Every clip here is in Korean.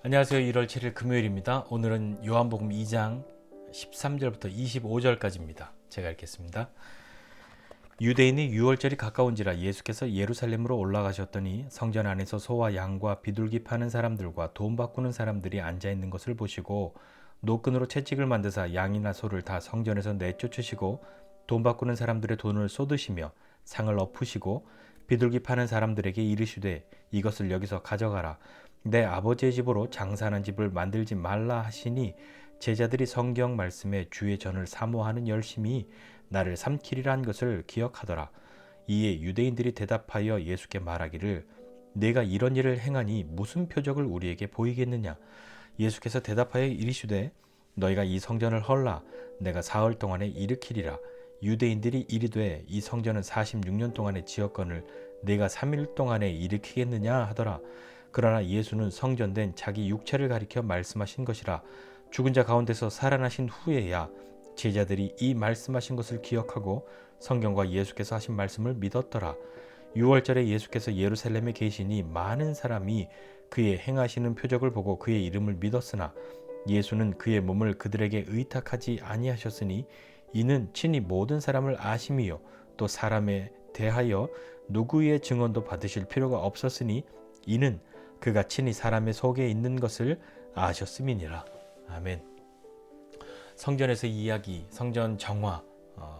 안녕하세요. 1월 7일 금요일입니다. 오늘은 요한복음 2장 13절부터 25절까지입니다. 제가 읽겠습니다. 유대인이 유월절이 가까운지라 예수께서 예루살렘으로 올라가셨더니 성전 안에서 소와 양과 비둘기 파는 사람들과 돈 바꾸는 사람들이 앉아 있는 것을 보시고 노끈으로 채찍을 만드사 양이나 소를 다 성전에서 내쫓으시고 돈 바꾸는 사람들의 돈을 쏟으시며 상을 엎으시고 비둘기 파는 사람들에게 이르시되 이것을 여기서 가져가라. 내 아버지의 집으로 장사하는 집을 만들지 말라 하시니 제자들이 성경 말씀에 주의 전을 사모하는 열심이 나를 삼키리라 한 것을 기억하더라. 이에 유대인들이 대답하여 예수께 말하기를 내가 이런 일을 행하니 무슨 표적을 우리에게 보이겠느냐. 예수께서 대답하여 이르시되 너희가 이 성전을 헐라 내가 사흘 동안에 일으키리라. 유대인들이 이르되 이 성전은 46년 동안에 지었거늘 내가 3일 동안에 일으키겠느냐 하더라. 그러나 예수는 성전된 자기 육체를 가리켜 말씀하신 것이라. 죽은 자 가운데서 살아나신 후에야 제자들이 이 말씀하신 것을 기억하고 성경과 예수께서 하신 말씀을 믿었더라. 유월절에 예수께서 예루살렘에 계시니 많은 사람이 그의 행하시는 표적을 보고 그의 이름을 믿었으나 예수는 그의 몸을 그들에게 의탁하지 아니하셨으니 이는 친히 모든 사람을 아심이요 또 사람에 대하여 누구의 증언도 받으실 필요가 없었으니 이는 그가 친히 사람의 속에 있는 것을 아셨음이니라. 아멘. 성전에서 이야기, 성전 정화,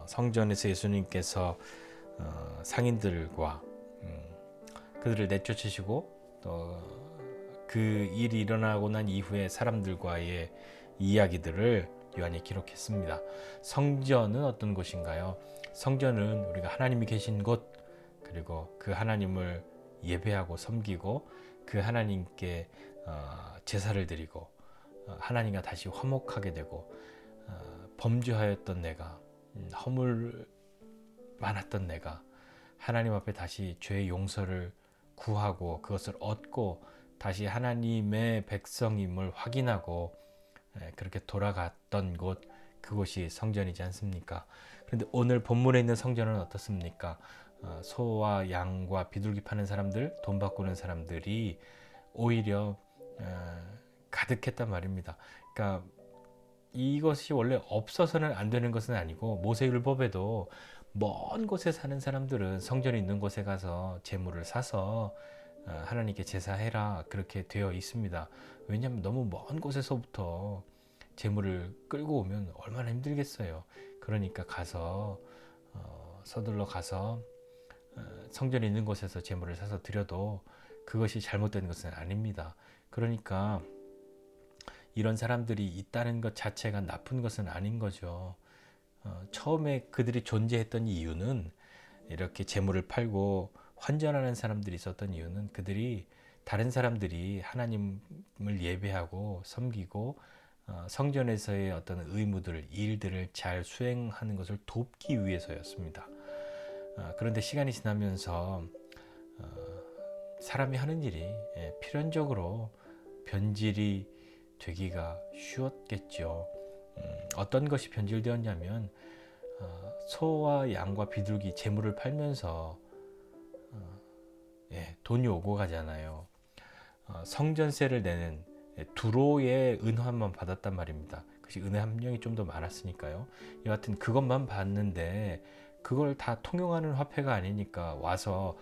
성전에서 예수님께서 상인들과 그들을 내쫓으시고 또 그 일이 일어나고 난 이후에 사람들과의 이야기들을 요한이 기록했습니다. 성전은 어떤 곳인가요? 성전은 우리가 하나님이 계신 곳, 그리고 그 하나님을 예배하고 섬기고 그 하나님께 제사를 드리고 하나님과 다시 화목하게 되고 범죄하였던 내가 허물 많았던 내가 하나님 앞에 다시 죄의 용서를 구하고 그것을 얻고 다시 하나님의 백성임을 확인하고 그렇게 돌아갔던 곳, 그곳이 성전이지 않습니까? 그런데 오늘 본문에 있는 성전은 어떻습니까? 소와 양과 비둘기 파는 사람들, 돈 바꾸는 사람들이 오히려 가득했단 말입니다. 그러니까 이것이 원래 없어서는 안 되는 것은 아니고 모세율법에도 먼 곳에 사는 사람들은 성전이 있는 곳에 가서 제물을 사서 하나님께 제사해라 그렇게 되어 있습니다. 왜냐하면 너무 먼 곳에서부터 제물을 끌고 오면 얼마나 힘들겠어요. 그러니까 가서 서둘러 가서 성전이 있는 곳에서 제물을 사서 드려도 그것이 잘못된 것은 아닙니다. 그러니까 이런 사람들이 있다는 것 자체가 나쁜 것은 아닌 거죠. 처음에 그들이 존재했던 이유는 이렇게 재물을 팔고 환전하는 사람들이 있었던 이유는 그들이 다른 사람들이 하나님을 예배하고 섬기고 성전에서의 어떤 의무들, 일들을 잘 수행하는 것을 돕기 위해서였습니다. 그런데 시간이 지나면서 사람이 하는 일이 필연적으로 변질이 되기가 쉬웠겠죠. 어떤 것이 변질되었냐면 소와 양과 비둘기 재물을 팔면서 돈이 오고 가잖아요. 성전세를 내는 두로의 은화만 받았단 말입니다. 그것이 은혜 함량이 좀 더 많았으니까요. 여하튼 그것만 받는데 그걸 다 통용하는 화폐가 아니니까 와서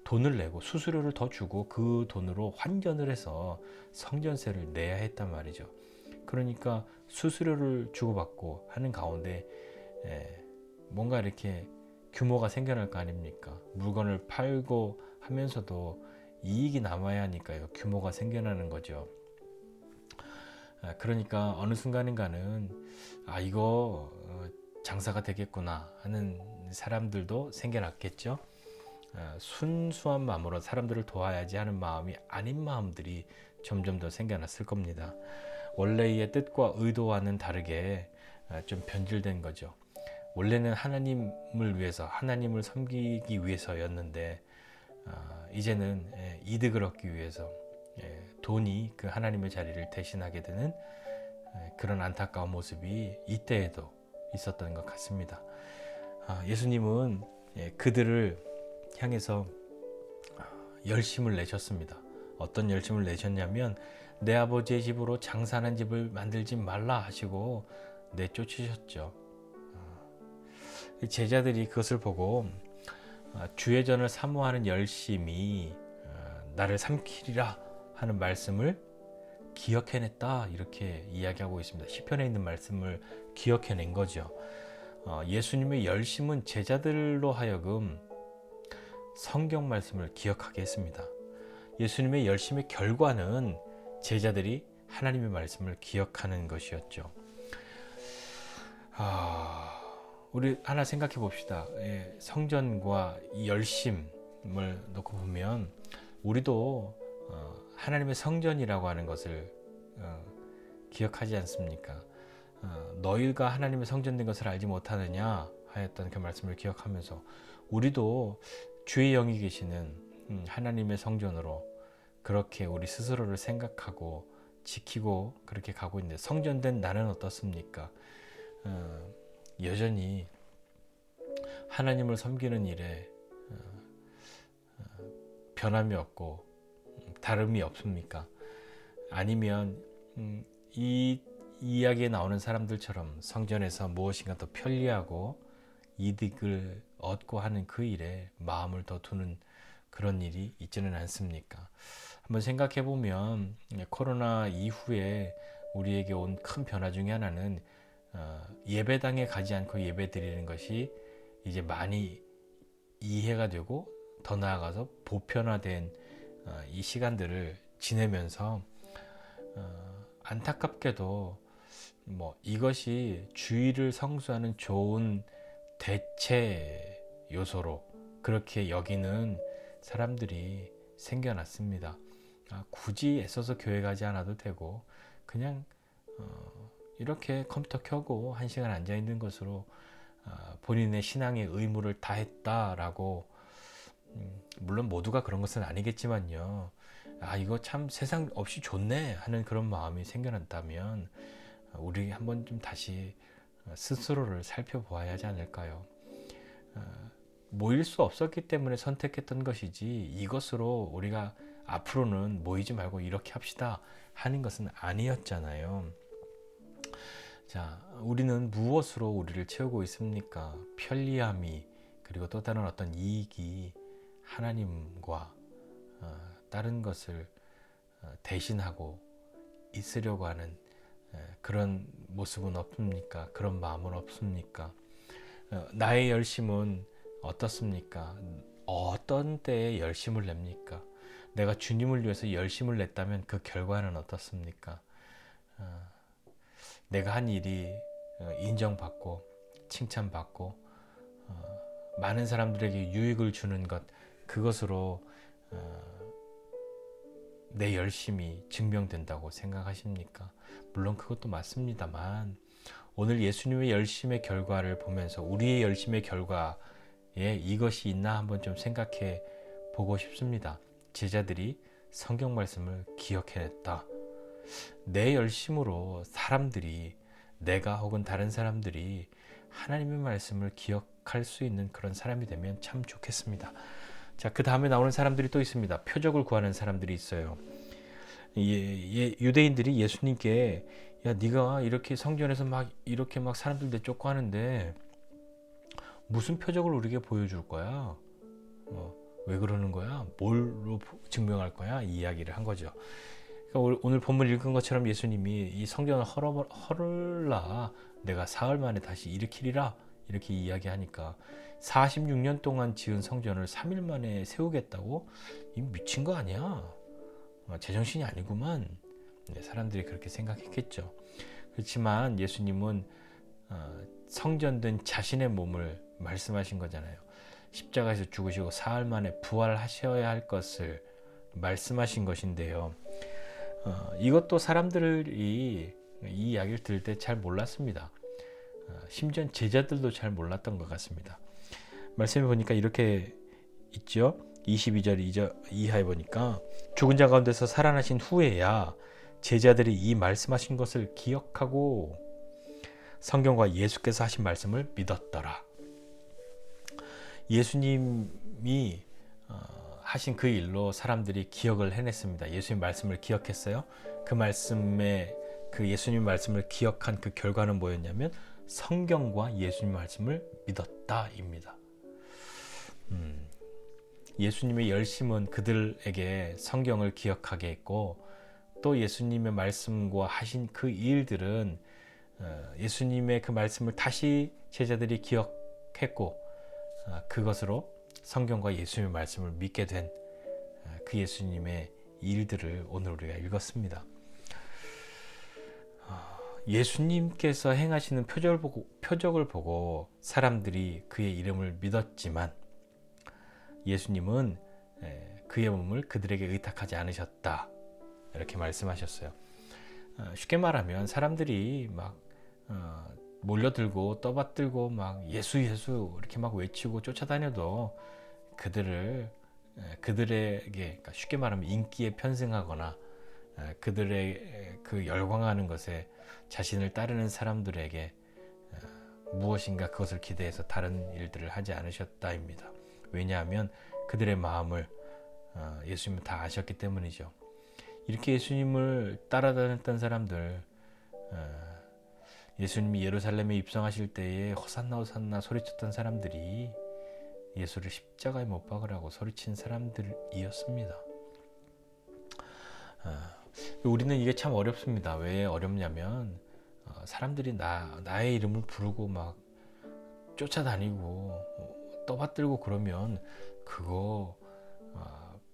돈을 내고 수수료를 더 주고 그 돈으로 환전을 해서 성전세를 내야 했단 말이죠. 그러니까 수수료를 주고받고 하는 가운데 뭔가 이렇게 규모가 생겨날 거 아닙니까? 물건을 팔고 하면서도 이익이 남아야 하니까요. 규모가 생겨나는 거죠. 그러니까 어느 순간인가는 이거 장사가 되겠구나 하는 사람들도 생겨났겠죠. 순수한 마음으로 사람들을 도와야지 하는 마음이 아닌 마음들이 점점 더 생겨났을 겁니다. 원래의 뜻과 의도와는 다르게 좀 변질된 거죠. 원래는 하나님을 위해서, 하나님을 섬기기 위해서였는데 이제는 이득을 얻기 위해서 돈이 그 하나님의 자리를 대신하게 되는 그런 안타까운 모습이 이때에도 있었던 것 같습니다. 예수님은 그들을 향해서 열심을 내셨습니다. 어떤 열심을 내셨냐면 내 아버지의 집으로 장사하는 집을 만들지 말라 하시고 내쫓으셨죠. 제자들이 그것을 보고 주의 전을 사모하는 열심이 나를 삼키리라 하는 말씀을 기억해냈다, 이렇게 이야기하고 있습니다. 시편에 있는 말씀을 기억해낸 거죠. 예수님의 열심은 제자들로 하여금 성경 말씀을 기억하게 했습니다. 예수님의 열심의 결과는 제자들이 하나님의 말씀을 기억하는 것이었죠. 우리 하나 생각해 봅시다. 성전과 이 열심을 놓고 보면 우리도 하나님의 성전이라고 하는 것을 기억하지 않습니까? 너희가 하나님의 성전된 것을 알지 못하느냐 하였던 그 말씀을 기억하면서 우리도 주의 영이 계시는 하나님의 성전으로 그렇게 우리 스스로를 생각하고 지키고 그렇게 가고 있는데, 성전된 나는 어떻습니까? 여전히 하나님을 섬기는 일에 변함이 없고 다름이 없습니까? 아니면 이 이야기에 나오는 사람들처럼 성전에서 무엇인가 더 편리하고 이득을 얻고 하는 그 일에 마음을 더 두는 그런 일이 있지는 않습니까? 한번 생각해 보면 코로나 이후에 우리에게 온 큰 변화 중에 하나는 예배당에 가지 않고 예배 드리는 것이 이제 많이 이해가 되고 더 나아가서 보편화된 이 시간들을 지내면서 안타깝게도 이것이 주의를 성수하는 좋은 대체 요소로 그렇게 여기는 사람들이 생겨났습니다. 굳이 애써서 교회 가지 않아도 되고 그냥 이렇게 컴퓨터 켜고 1시간 앉아 있는 것으로 본인의 신앙의 의무를 다했다라고, 물론 모두가 그런 것은 아니겠지만요, 이거 참 세상 없이 좋네 하는 그런 마음이 생겨났다면 우리 한번 좀 다시 스스로를 살펴보아야 하지 않을까요? 모일 수 없었기 때문에 선택했던 것이지 이것으로 우리가 앞으로는 모이지 말고 이렇게 합시다 하는 것은 아니었잖아요. 자, 우리는 무엇으로 우리를 채우고 있습니까? 편리함이, 그리고 또 다른 어떤 이익이 하나님과 다른 것을 대신하고 있으려고 하는 그런 모습은 없습니까? 그런 마음은 없습니까? 나의 열심은 어떻습니까? 어떤 때에 열심을 냅니까? 내가 주님을 위해서 열심을 냈다면 그 결과는 어떻습니까? 내가 한 일이 인정받고 칭찬받고 많은 사람들에게 유익을 주는 것, 그것으로 내 열심이 증명된다고 생각하십니까? 물론 그것도 맞습니다만 오늘 예수님의 열심의 결과를 보면서 우리의 열심의 결과에 이것이 있나 한번 좀 생각해 보고 싶습니다. 제자들이 성경 말씀을 기억해냈다. 내 열심으로 사람들이, 내가 혹은 다른 사람들이 하나님의 말씀을 기억할 수 있는 그런 사람이 되면 참 좋겠습니다. 자, 그 다음에 나오는 사람들이 또 있습니다. 표적을 구하는 사람들이 있어요. 유대인들이 예수님께, 야, 네가 이렇게 성전에서 이렇게 사람들 내쫓고 하는데 무슨 표적을 우리에게 보여줄 거야? 왜 그러는 거야? 뭘로 증명할 거야? 이 이야기를 한 거죠. 그러니까 오늘 본문 읽은 것처럼 예수님이 이 성전을 헐라 내가 사흘 만에 다시 일으키리라 이렇게 이야기하니까 46년 동안 지은 성전을 3일 만에 세우겠다고? 이 미친 거 아니야? 제정신이 아니구만. 사람들이 그렇게 생각했겠죠. 그렇지만 예수님은 성전된 자신의 몸을 말씀하신 거잖아요. 십자가에서 죽으시고 사흘 만에 부활하셔야 할 것을 말씀하신 것인데요. 이것도 사람들이 이 이야기를 들을 때 잘 몰랐습니다. 심지어 제자들도 잘 몰랐던 것 같습니다. 말씀해 보니까 이렇게 있죠. 22절 이하에 보니까 죽은 자 가운데서 살아나신 후에야 제자들이 이 말씀하신 것을 기억하고 성경과 예수께서 하신 말씀을 믿었더라. 예수님이 하신 그 일로 사람들이 기억을 해냈습니다. 예수님 말씀을 기억했어요. 그 말씀에 그 예수님 말씀을 기억한 그 결과는 뭐였냐면 성경과 예수님 말씀을 믿었다입니다. 예수님의 열심은 그들에게 성경을 기억하게 했고 또 예수님의 말씀과 하신 그 일들은 예수님의 그 말씀을 다시 제자들이 기억했고 그것으로 성경과 예수님의 말씀을 믿게 된 그 예수님의 일들을 오늘 우리가 읽었습니다. 예수님께서 행하시는 표적을 보고 사람들이 그의 이름을 믿었지만 예수님은 그의 몸을 그들에게 의탁하지 않으셨다. 이렇게 말씀하셨어요. 쉽게 말하면 사람들이 막 몰려들고 떠받들고 막 예수 예수 이렇게 막 외치고 쫓아다녀도 그들에게 그러니까 쉽게 말하면 인기에 편승하거나 그들의 그 열광하는 것에 자신을 따르는 사람들에게 무엇인가 그것을 기대해서 다른 일들을 하지 않으셨다입니다. 왜냐하면 그들의 마음을 예수님은 다 아셨기 때문이죠. 이렇게 예수님을 따라다녔던 사람들, 예수님이 예루살렘에 입성하실 때에 호산나 호산나 소리쳤던 사람들이 예수를 십자가에 못 박으라고 소리친 사람들이었습니다. 우리는 이게 참 어렵습니다. 왜 어렵냐면 사람들이 나의 이름을 부르고 막 쫓아다니고 떠받들고 그러면 그거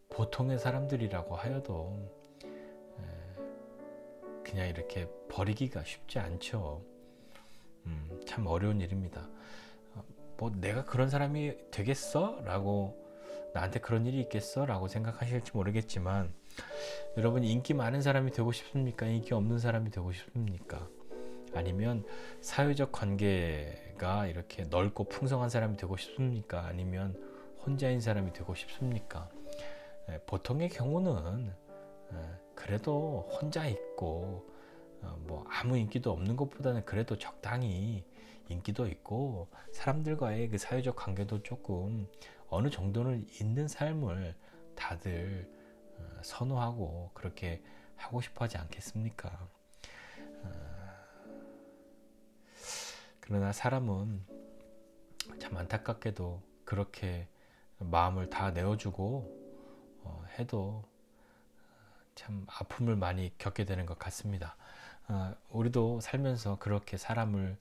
보통의 사람들이라고 하여도 그냥 이렇게 버리기가 쉽지 않죠. 참 어려운 일입니다. 뭐 내가 그런 사람이 되겠어? 라고 나한테 그런 일이 있겠어? 라고 생각하실지 모르겠지만 여러분 인기 많은 사람이 되고 싶습니까? 인기 없는 사람이 되고 싶습니까? 아니면 사회적 관계가 이렇게 넓고 풍성한 사람이 되고 싶습니까? 아니면 혼자인 사람이 되고 싶습니까? 보통의 경우는 그래도 혼자 있고 뭐 아무 인기도 없는 것보다는 그래도 적당히 인기도 있고 사람들과의 그 사회적 관계도 조금 어느 정도는 있는 삶을 다들 선호하고 그렇게 하고 싶어 하지 않겠습니까? 그러나 사람은 참 안타깝게도 그렇게 마음을 다 내어주고 해도 참 아픔을 많이 겪게 되는 것 같습니다. 우리도 살면서 그렇게 사람을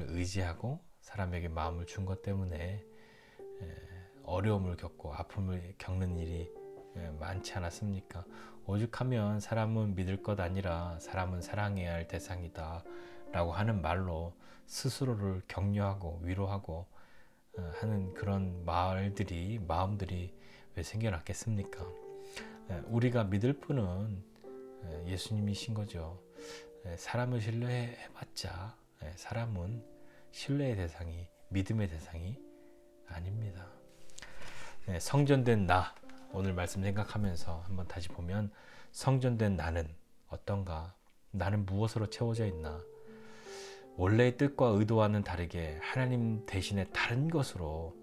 의지하고 사람에게 마음을 준 것 때문에 어려움을 겪고 아픔을 겪는 일이 많지 않았습니까? 오죽하면 사람은 믿을 것 아니라 사람은 사랑해야 할 대상이다 라고 하는 말로 스스로를 격려하고 위로하고 하는 그런 마음들이 왜 생겨났겠습니까? 우리가 믿을 분은 예수님이신 거죠. 사람을 신뢰해봤자 사람은 신뢰의 대상이 믿음의 대상이 아닙니다. 성전된 나 오늘 말씀 생각하면서 한번 다시 보면 성전된 나는 어떤가? 나는 무엇으로 채워져 있나? 원래의 뜻과 의도와는 다르게 하나님 대신에 다른 것으로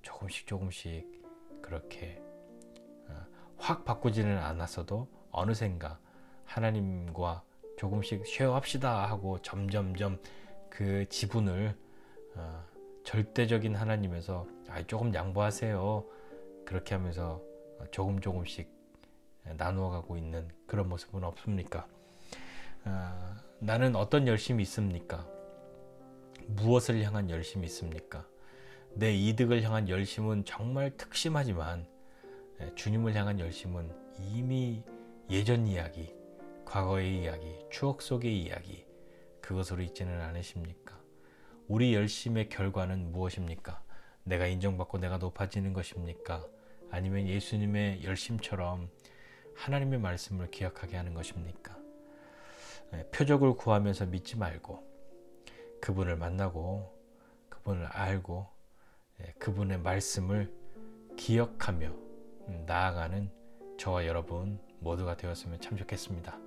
조금씩 그렇게 확 바꾸지는 않았어도 어느샌가 하나님과 조금씩 쉐어합시다 하고 점점점 그 지분을 절대적인 하나님에서 조금 양보하세요 그렇게 하면서 조금씩 나누어가고 있는 그런 모습은 없습니까? 나는 어떤 열심이 있습니까? 무엇을 향한 열심이 있습니까? 내 이득을 향한 열심은 정말 특심하지만 주님을 향한 열심은 이미 예전 이야기, 과거의 이야기, 추억 속의 이야기 그것으로 있지는 않으십니까? 우리 열심의 결과는 무엇입니까? 내가 인정받고 내가 높아지는 것입니까? 아니면 예수님의 열심처럼 하나님의 말씀을 기억하게 하는 것입니까? 표적을 구하면서 믿지 말고 그분을 만나고 그분을 알고 그분의 말씀을 기억하며 나아가는 저와 여러분 모두가 되었으면 참 좋겠습니다.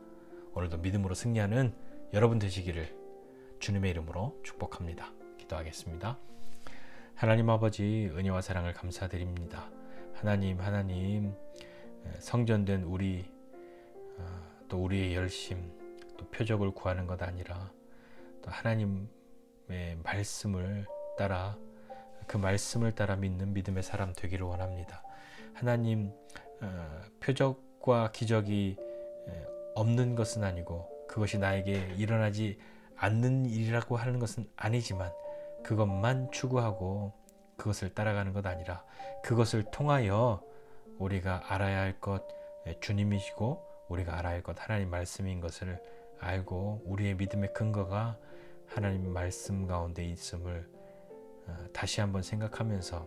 오늘도 믿음으로 승리하는 여러분 되시기를 주님의 이름으로 축복합니다. 기도하겠습니다. 하나님 아버지 은혜와 사랑을 감사드립니다. 하나님 성전된 우리 또 우리의 열심 또 표적을 구하는 것 아니라 또 하나님의 말씀을 따라 그 말씀을 따라 믿는 믿음의 사람 되기를 원합니다. 하나님 표적과 기적이 없는 것은 아니고 그것이 나에게 일어나지 않는 일이라고 하는 것은 아니지만 그것만 추구하고 그것을 따라가는 것 아니라 그것을 통하여 우리가 알아야 할 것 주님이시고 우리가 알아야 할 것 하나님 말씀인 것을 알고 우리의 믿음의 근거가 하나님 말씀 가운데 있음을 다시 한번 생각하면서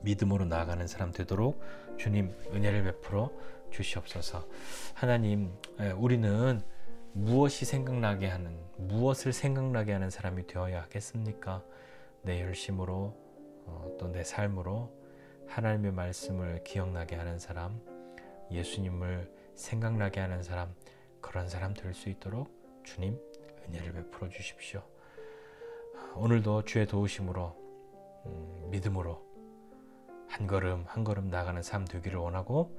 믿음으로 나아가는 사람 되도록 주님 은혜를 베풀어 주시옵소서. 하나님 우리는 무엇을 생각나게 하는 사람이 되어야 하겠습니까? 내 열심으로 또 내 삶으로 하나님의 말씀을 기억나게 하는 사람, 예수님을 생각나게 하는 사람, 그런 사람 될 수 있도록 주님 은혜를 베풀어 주십시오. 오늘도 주의 도우심으로 믿음으로 한 걸음 한 걸음 나아가는 삶 되기를 원하고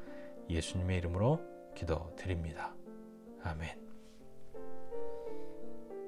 예수님의 이름으로 기도드립니다. 아멘.